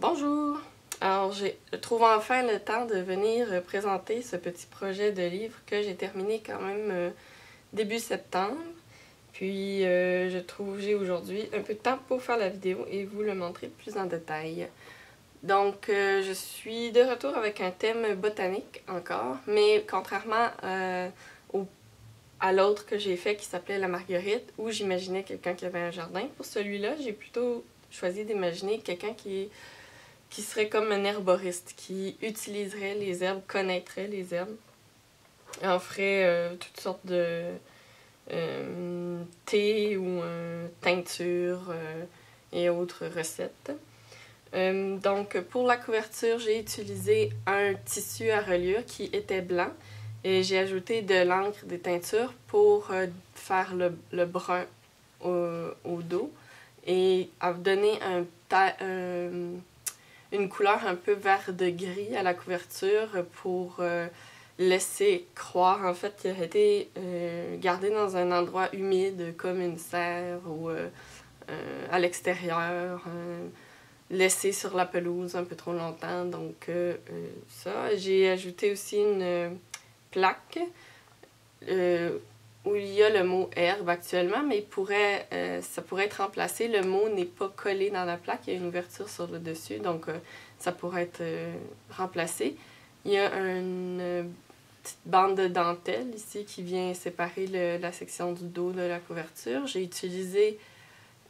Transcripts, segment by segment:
Bonjour! Alors, je trouve enfin le temps de venir présenter ce petit projet de livre que j'ai terminé quand même début septembre. Puis, je trouve que j'ai aujourd'hui un peu de temps pour faire la vidéo et vous le montrer plus en détail. Donc, je suis de retour avec un thème botanique encore, mais contrairement à l'autre que j'ai fait qui s'appelait La Marguerite, où j'imaginais quelqu'un qui avait un jardin. Pour celui-là, j'ai plutôt choisi d'imaginer quelqu'un qui serait comme un herboriste, qui utiliserait les herbes, connaîtrait les herbes, en ferait toutes sortes de thé ou teinture et autres recettes. Donc pour la couverture, j'ai utilisé un tissu à reliure qui était blanc et j'ai ajouté de l'encre des teintures pour faire le brun au dos et donner une couleur un peu vert de gris à la couverture pour laisser croire en fait qu'il a été gardé dans un endroit humide comme une serre ou à l'extérieur, laissé sur la pelouse un peu trop longtemps. Donc ça, j'ai ajouté aussi une plaque où il y a le mot herbe actuellement, mais ça pourrait être remplacé. Le mot n'est pas collé dans la plaque, il y a une ouverture sur le dessus, donc ça pourrait être remplacé. Il y a une petite bande de dentelle ici qui vient séparer la section du dos de la couverture. J'ai utilisé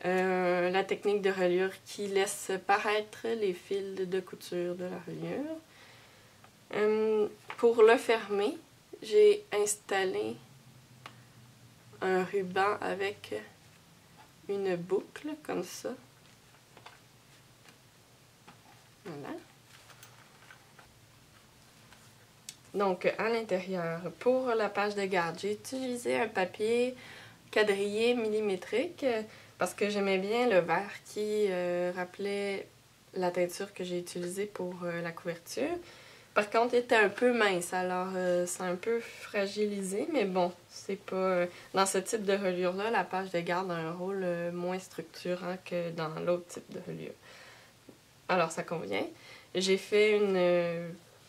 la technique de reliure qui laisse paraître les fils de couture de la reliure. Pour le fermer, j'ai installé un ruban avec une boucle comme ça. Voilà. Donc à l'intérieur, pour la page de garde, j'ai utilisé un papier quadrillé millimétrique parce que j'aimais bien le vert qui rappelait la teinture que j'ai utilisée pour la couverture. Par contre, il était un peu mince, alors c'est un peu fragilisé, mais bon, c'est pas... dans ce type de reliure-là, la page de garde a un rôle moins structurant que dans l'autre type de reliure. Alors, ça convient. J'ai fait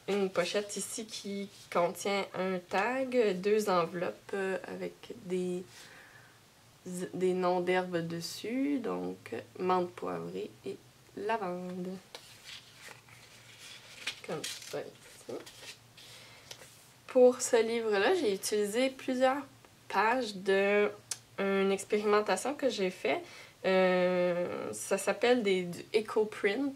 une pochette ici qui contient un tag, 2 enveloppes avec des noms d'herbes dessus, donc menthe poivrée et lavande. Comme ça ici. Pour ce livre-là, j'ai utilisé plusieurs pages d'une expérimentation que j'ai faite. Ça s'appelle du EcoPrint.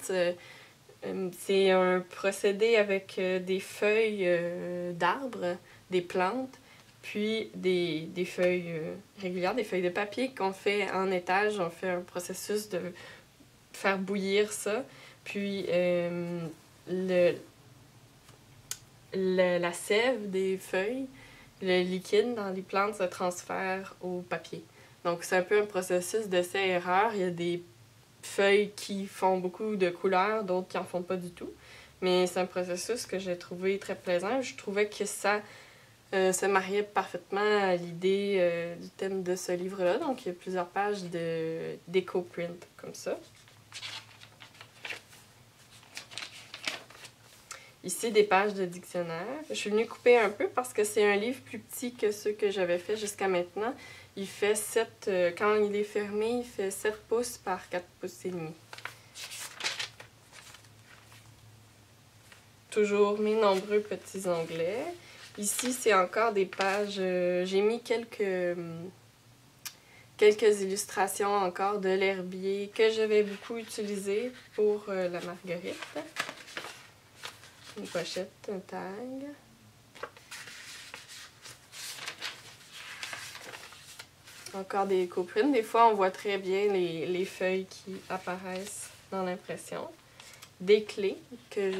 C'est un procédé avec des feuilles d'arbres, des plantes, puis des feuilles régulières, des feuilles de papier qu'on fait en étage. On fait un processus de faire bouillir ça, puis la sève des feuilles, le liquide dans les plantes se transfère au papier. Donc c'est un peu un processus d'essai-erreur. Il y a des feuilles qui font beaucoup de couleurs, d'autres qui en font pas du tout. Mais c'est un processus que j'ai trouvé très plaisant. Je trouvais que ça se mariait parfaitement à l'idée du thème de ce livre-là. Donc il y a plusieurs pages d'éco-print comme ça. Ici, des pages de dictionnaire. Je suis venue couper un peu parce que c'est un livre plus petit que ceux que j'avais fait jusqu'à maintenant. Il fait 7, quand il est fermé, il fait 7 pouces par 4 pouces et demi. Toujours mes nombreux petits onglets. Ici, c'est encore des pages... j'ai mis quelques illustrations encore de l'herbier que je vais beaucoup utiliser pour la marguerite. Une pochette, un tag. Encore des éco-prints. Des fois, on voit très bien les feuilles qui apparaissent dans l'impression. Des clés que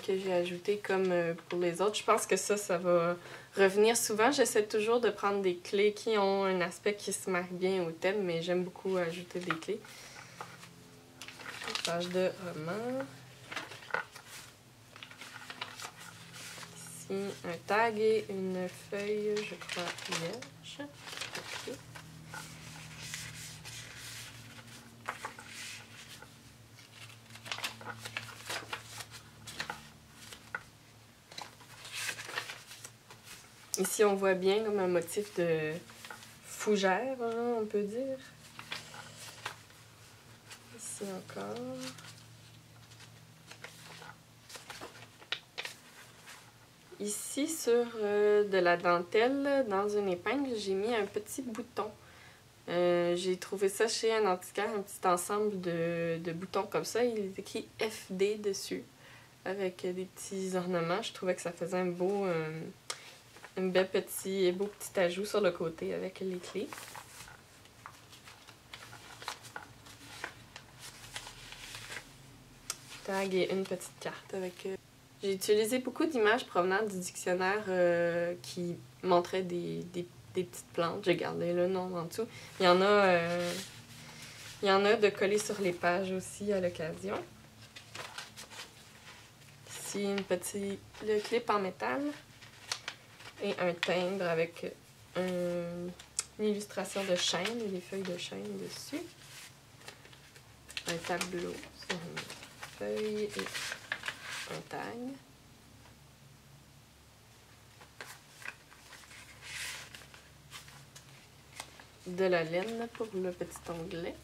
j'ai ajoutées comme pour les autres. Je pense que ça va revenir souvent. J'essaie toujours de prendre des clés qui ont un aspect qui se marie bien au thème, mais j'aime beaucoup ajouter des clés. Une page de roman. Ici, un tag et une feuille, je crois, vierge. Okay. Ici, on voit bien comme un motif de fougère, hein, on peut dire. Ici encore. Ici, sur de la dentelle, dans une épingle, j'ai mis un petit bouton. J'ai trouvé ça chez un antiquaire, un petit ensemble de boutons comme ça. Il est écrit FD dessus, avec des petits ornements. Je trouvais que ça faisait un beau petit ajout sur le côté avec les clés. Tag et une petite carte avec... J'ai utilisé beaucoup d'images provenant du dictionnaire qui montraient des petites plantes. J'ai gardé le nom en dessous. Il y en a de collés sur les pages aussi à l'occasion. Ici, le clip en métal et un timbre avec une illustration de chêne et des feuilles de chêne dessus. Un tableau sur une feuille et un tag. De la laine pour le petit onglet.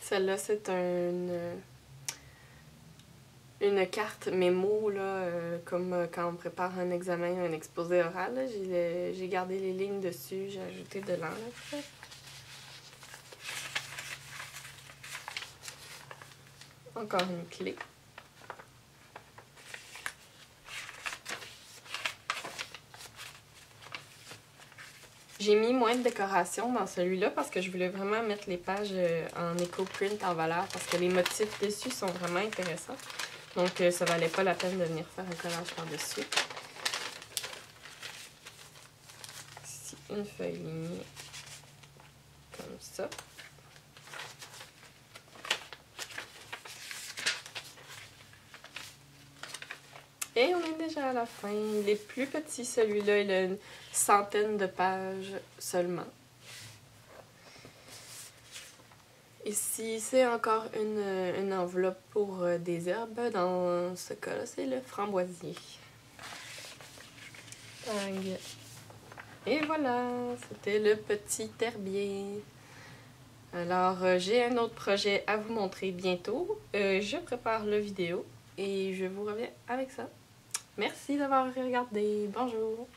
Celle-là, c'est une carte mémo, là, comme quand on prépare un examen, un exposé oral. J'ai gardé les lignes dessus, j'ai ajouté de l'encre. Encore une clé. J'ai mis moins de décoration dans celui-là parce que je voulais vraiment mettre les pages en éco-print en valeur parce que les motifs dessus sont vraiment intéressants. Donc, ça valait pas la peine de venir faire un collage par-dessus. Ici, une feuille lignée comme ça. Et on est déjà à la fin. Il est plus petit, celui-là. Il a une centaine de pages seulement. Ici, c'est encore une enveloppe pour des herbes. Dans ce cas-là, c'est le framboisier. Et voilà, c'était le petit herbier. Alors, j'ai un autre projet à vous montrer bientôt. Je prépare la vidéo et je vous reviens avec ça. Merci d'avoir regardé. Bonjour!